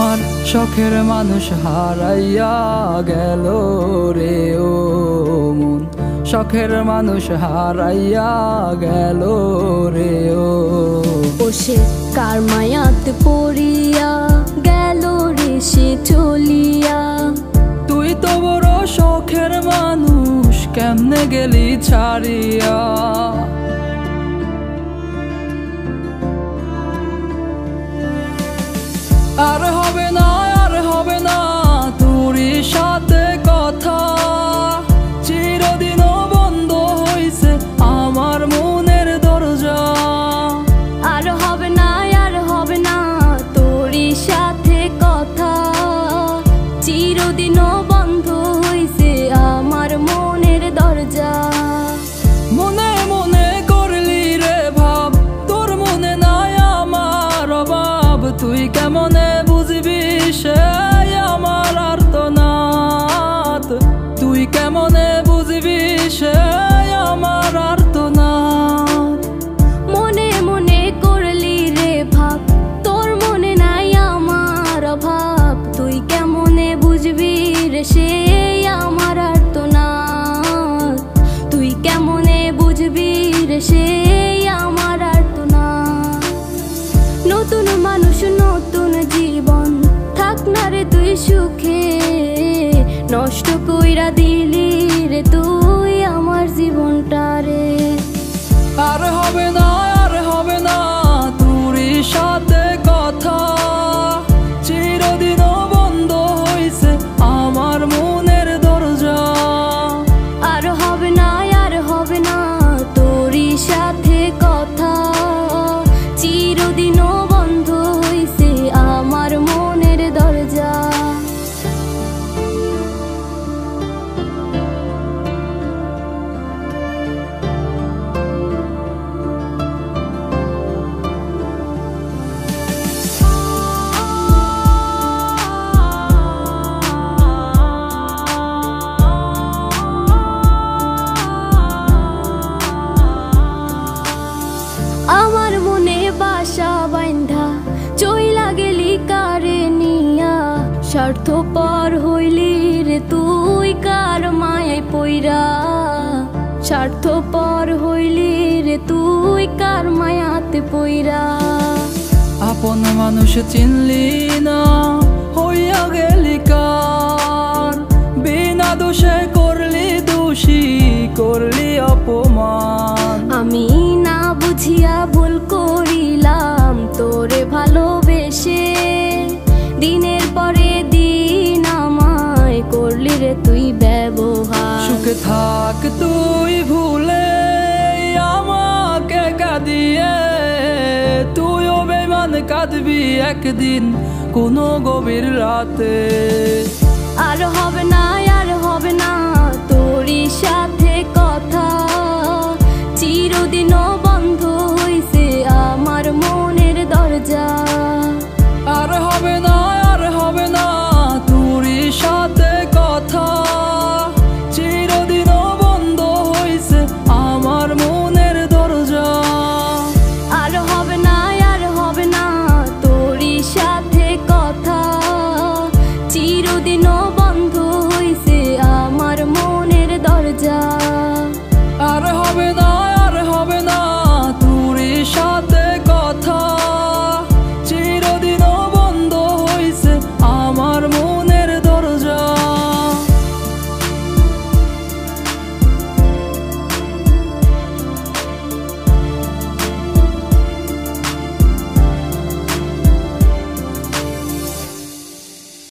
আমার শখের মানুষ হারাইয়া গেল রে ও মন, শখের মানুষ হারাইয়া গেল রে ও। সে কার মায়াত পড়িয়া গেল রে সে চলিয়া। তুই তো বড় শখের মানুষ, কেমনে গেলি ছাড়িয়া। আর হবে না, আর হবে না তোরই সাথে কথা, চিরদিনও বন্ধ হইছে আমার মনের দরজা। আর হবে না, আর হবে না তোরই সাথে কথা, চিরদিনও বন্ধ হইছে আমার মনের দরজা। মনে মনে করলি রে ভাব, তোর মনে নাই আমার অভাব। তুই কেমনে বুঝবি সে আমার আর্তনাদ, তুই কেমনে বুঝবি সে আমার আর্তনাদ। মনে মনে করলি রে ভাব, তোর মনে নাই আমার অভাব। তুই কেমনে বুঝবি রে সে আমার আর্তনাদ, তুই কেমনে বুঝবি রে সে আমার আর্তনাদ। নতুন মানুষ নতুন জীবন, থাক না রে তুই সুখে, নষ্ট কইরা দিলি রে তুই আমার জীবনটা রে। আর হবে না, আর হবে না তোরই সাথে কথা, চিরদিনও বন্ধ হইছে আমার মনের দরজা। আর হবে না, আর হবে না তোরই সাথে কথা, চিরদিনও বন্ধ হইছে আমার মনের দরজা। আমার মনে বাসা বাইন্ধা চইলা গেলি কারে নিয়া, স্বার্থপর হইলি রে তুই কার মায়ায় পইরা। স্বার্থপর হইলি রে তুই কার মায়াতে পইরা। আপন মানুষ চিনলি না, হইয়া গেলি কার। বিনা দোষে করলি দোষী, করলি অপমান। আমি না বুঝিয়া ভুল করিলাম তোরে ভালোবেসে, দিনের পরে দিন আমায় করলি রে তুই ব্যবহার। সুখে থাক তুই ভুলে আমাকে কাঁদিয়ে, তুইও বেমান কাঁদবি একদিন কোনো গভীর রাতে। আর হবে না, আর হবে না তোরই সাথে কথা,